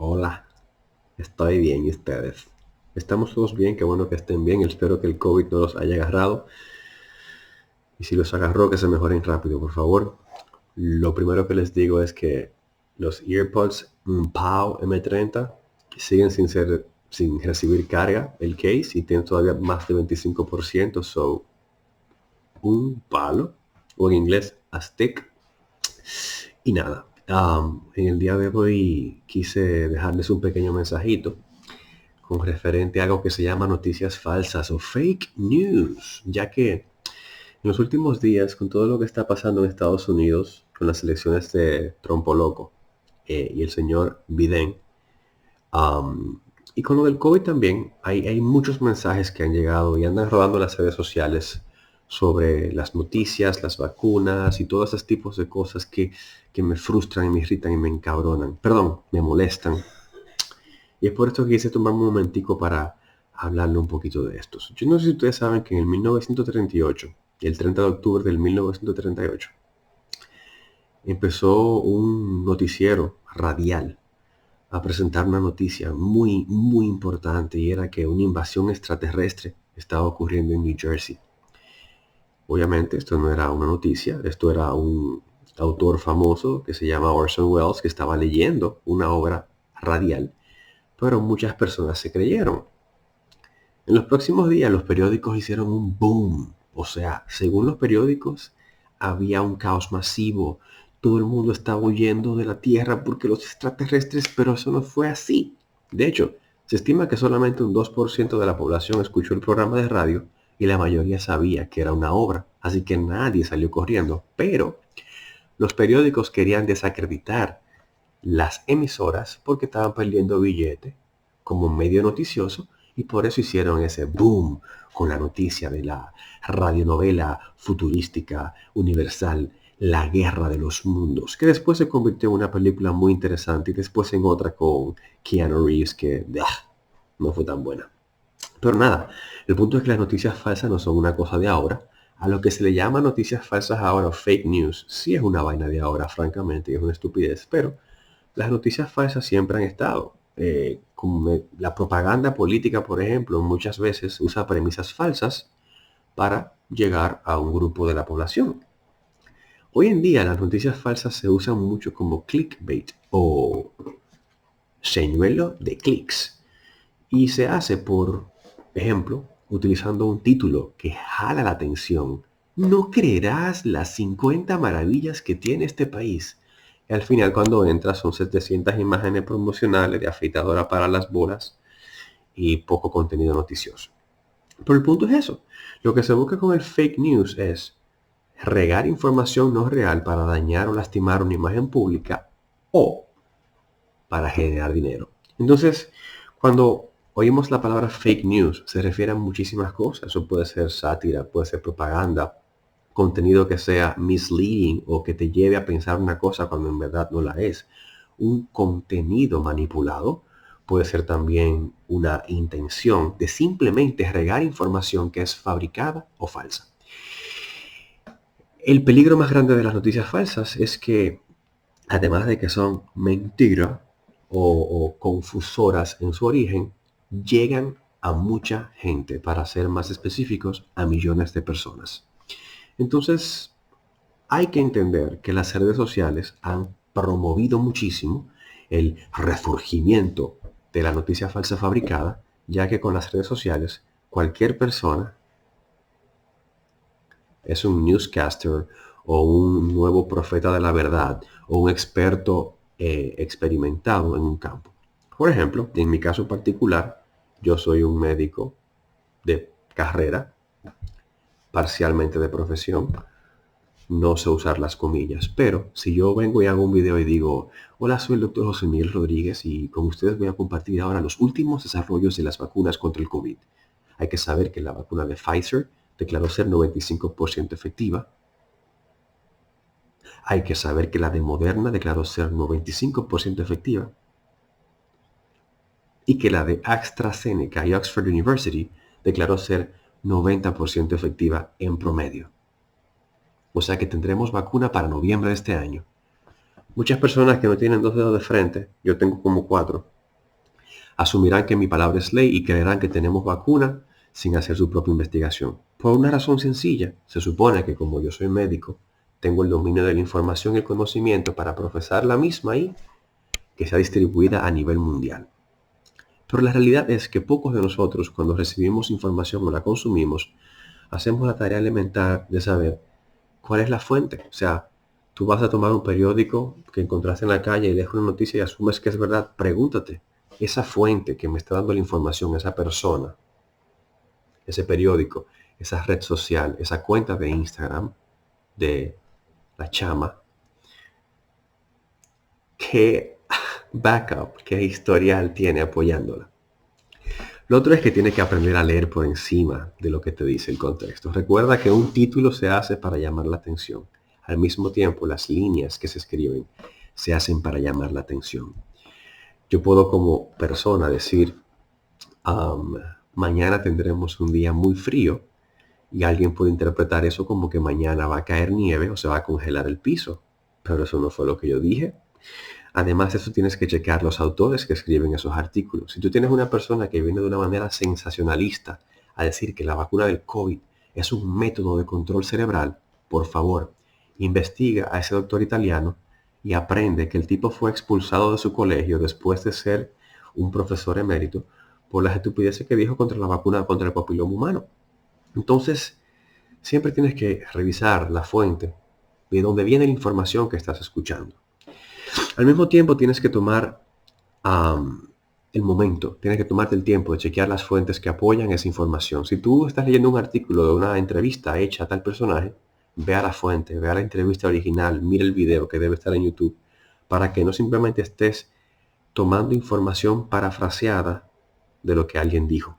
Hola, estoy bien, ¿y ustedes? Estamos todos bien, qué bueno que estén bien. Espero que el COVID no los haya agarrado. Y si los agarró, que se mejoren rápido, por favor. Lo primero que les digo es que los EarPods PAO M30 siguen sin recibir carga, el case, y tienen todavía más de 25%. So, un palo, o en inglés, a stick. Y nada, en el día de hoy quise dejarles un pequeño mensajito con referente a algo que se llama noticias falsas o fake news, ya que en los últimos días, con todo lo que está pasando en Estados Unidos, con las elecciones de Trompo Loco y el señor Biden, y con lo del COVID también, hay muchos mensajes que han llegado y andan rodando las redes sociales sobre las noticias, las vacunas y todos esos tipos de cosas que me frustran y me irritan y me encabronan. Perdón, me molestan. Y es por esto que quise tomarme un momentico para hablarle un poquito de estos. Yo no sé si ustedes saben que en el 1938, el 30 de octubre del 1938, empezó un noticiero radial a presentar una noticia muy, muy importante y era que una invasión extraterrestre estaba ocurriendo en New Jersey. Obviamente esto no era una noticia, esto era un autor famoso que se llama Orson Welles que estaba leyendo una obra radial, pero muchas personas se creyeron. En los próximos días los periódicos hicieron un boom. O sea, según los periódicos, había un caos masivo. Todo el mundo estaba huyendo de la Tierra porque los extraterrestres, pero eso no fue así. De hecho, se estima que solamente un 2% de la población escuchó el programa de radio y la mayoría sabía que era una obra. Así que nadie salió corriendo. Pero los periódicos querían desacreditar las emisoras porque estaban perdiendo billete como medio noticioso y por eso hicieron ese boom con la noticia de la radionovela futurística universal La Guerra de los Mundos, que después se convirtió en una película muy interesante y después en otra con Keanu Reeves que no fue tan buena. Pero nada, el punto es que las noticias falsas no son una cosa de ahora. A lo que se le llama noticias falsas ahora o fake news, sí es una vaina de ahora, francamente, y es una estupidez, pero las noticias falsas siempre han estado. La propaganda política, por ejemplo, muchas veces usa premisas falsas para llegar a un grupo de la población. Hoy en día las noticias falsas se usan mucho como clickbait o señuelo de clics. Y se hace, por ejemplo, utilizando un título que jala la atención. No creerás las 50 maravillas que tiene este país. Y al final cuando entras son 700 imágenes promocionales de afeitadora para las bolas y poco contenido noticioso. Pero el punto es eso. Lo que se busca con el fake news es regar información no real para dañar o lastimar una imagen pública o para generar dinero. Entonces, cuando oímos la palabra fake news, se refiere a muchísimas cosas. Eso puede ser sátira, puede ser propaganda, contenido que sea misleading o que te lleve a pensar una cosa cuando en verdad no la es. Un contenido manipulado puede ser también una intención de simplemente regar información que es fabricada o falsa. El peligro más grande de las noticias falsas es que además de que son mentiras o confusoras en su origen, llegan a mucha gente, para ser más específicos, a millones de personas. Entonces, hay que entender que las redes sociales han promovido muchísimo el resurgimiento de la noticia falsa fabricada, ya que con las redes sociales cualquier persona es un newscaster o un nuevo profeta de la verdad o un experto experimentado en un campo. Por ejemplo, en mi caso particular, yo soy un médico de carrera, parcialmente de profesión, no sé usar las comillas, pero si yo vengo y hago un video y digo, hola, soy el doctor José Miguel Rodríguez y con ustedes voy a compartir ahora los últimos desarrollos de las vacunas contra el COVID. Hay que saber que la vacuna de Pfizer declaró ser 95% efectiva. Hay que saber que la de Moderna declaró ser 95% efectiva y que la de AstraZeneca y Oxford University declaró ser 90% efectiva en promedio. O sea que tendremos vacuna para noviembre de este año. Muchas personas que no tienen 2 dedos de frente, yo tengo como 4, asumirán que mi palabra es ley y creerán que tenemos vacuna sin hacer su propia investigación. Por una razón sencilla, se supone que como yo soy médico, tengo el dominio de la información y el conocimiento para profesar la misma y que sea distribuida a nivel mundial. Pero la realidad es que pocos de nosotros, cuando recibimos información o la consumimos, hacemos la tarea elemental de saber cuál es la fuente. O sea, tú vas a tomar un periódico que encontraste en la calle y lees una noticia y asumes que es verdad. Pregúntate, esa fuente que me está dando la información, esa persona, ese periódico, esa red social, esa cuenta de Instagram de la chama, ¿qué backup, qué historial tiene apoyándola? Lo otro es que tienes que aprender a leer por encima de lo que te dice el contexto. Recuerda que un título se hace para llamar la atención. Al mismo tiempo, las líneas que se escriben se hacen para llamar la atención. Yo puedo como persona decir, mañana tendremos un día muy frío y alguien puede interpretar eso como que mañana va a caer nieve o se va a congelar el piso. Pero eso no fue lo que yo dije. Además, eso tienes que checar los autores que escriben esos artículos. Si tú tienes una persona que viene de una manera sensacionalista a decir que la vacuna del COVID es un método de control cerebral, por favor, investiga a ese doctor italiano y aprende que el tipo fue expulsado de su colegio después de ser un profesor emérito por las estupideces que dijo contra la vacuna contra el papiloma humano. Entonces, siempre tienes que revisar la fuente de dónde viene la información que estás escuchando. Al mismo tiempo tienes que tomar el momento, tienes que tomarte el tiempo de chequear las fuentes que apoyan esa información. Si tú estás leyendo un artículo de una entrevista hecha a tal personaje, ve a la fuente, ve a la entrevista original, mira el video que debe estar en YouTube, para que no simplemente estés tomando información parafraseada de lo que alguien dijo.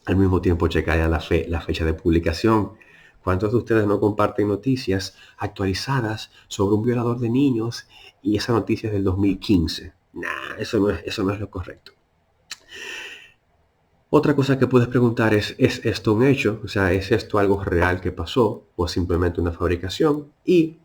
Al mismo tiempo checa ya la fecha de publicación. ¿Cuántos de ustedes no comparten noticias actualizadas sobre un violador de niños y esa noticia es del 2015? Nah, eso no es lo correcto. Otra cosa que puedes preguntar ¿es esto un hecho? O sea, ¿es esto algo real que pasó o simplemente una fabricación? Y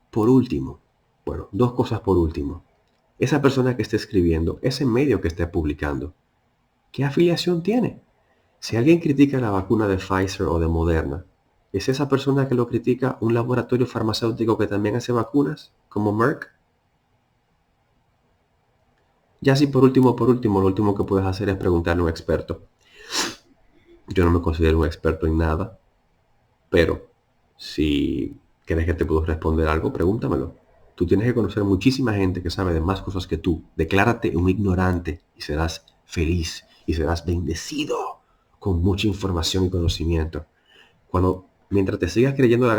por último, bueno, 2 cosas por último. Esa persona que esté escribiendo, ese medio que esté publicando, ¿qué afiliación tiene? Si alguien critica la vacuna de Pfizer o de Moderna, ¿es esa persona que lo critica un laboratorio farmacéutico que también hace vacunas, como Merck? Ya si por último, lo último que puedes hacer es preguntarle a un experto. Yo no me considero un experto en nada, pero si crees que te puedo responder algo, pregúntamelo. Tú tienes que conocer muchísima gente que sabe de más cosas que tú. Declárate un ignorante y serás feliz y serás bendecido con mucha información y conocimiento. Mientras te sigas creyendo la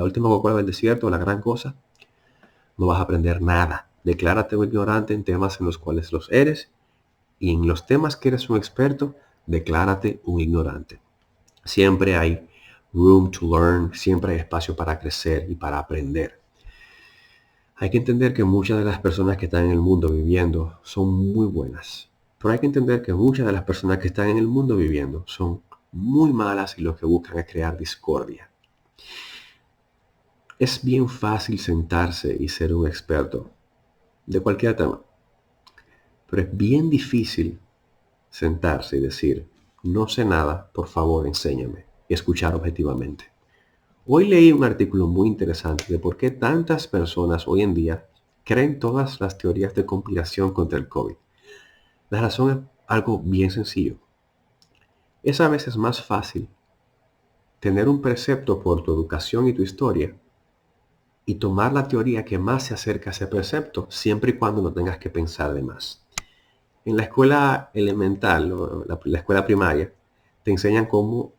última Coca-Cola del desierto, la gran cosa, no vas a aprender nada. Declárate un ignorante en temas en los cuales los eres y en los temas que eres un experto, declárate un ignorante. Siempre hay room to learn, siempre hay espacio para crecer y para aprender. Hay que entender que muchas de las personas que están en el mundo viviendo son muy buenas, pero hay que entender que muchas de las personas que están en el mundo viviendo son muy malas y lo que buscan es crear discordia. Es bien fácil sentarse y ser un experto de cualquier tema, pero es bien difícil sentarse y decir, no sé nada, por favor enséñame, y escuchar objetivamente. Hoy leí un artículo muy interesante de por qué tantas personas hoy en día creen todas las teorías de conspiración contra el COVID. La razón es algo bien sencillo. Es a veces más fácil tener un precepto por tu educación y tu historia y tomar la teoría que más se acerca a ese precepto, siempre y cuando no tengas que pensar de más. En la escuela elemental o la escuela primaria, te enseñan cómo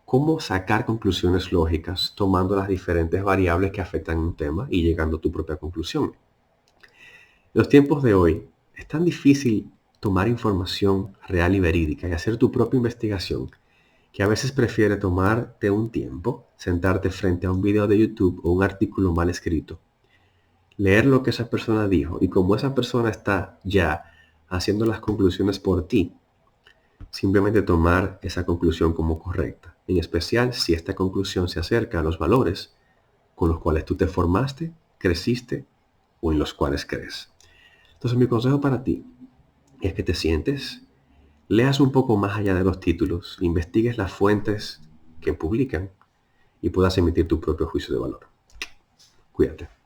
cómo sacar conclusiones lógicas tomando las diferentes variables que afectan un tema y llegando a tu propia conclusión. En los tiempos de hoy, es tan difícil tomar información real y verídica y hacer tu propia investigación que a veces prefiere tomarte un tiempo, sentarte frente a un video de YouTube o un artículo mal escrito, leer lo que esa persona dijo y como esa persona está ya haciendo las conclusiones por ti, simplemente tomar esa conclusión como correcta, en especial si esta conclusión se acerca a los valores con los cuales tú te formaste, creciste o en los cuales crees. Entonces mi consejo para ti es que te sientes, leas un poco más allá de los títulos, investigues las fuentes que publican y puedas emitir tu propio juicio de valor. Cuídate.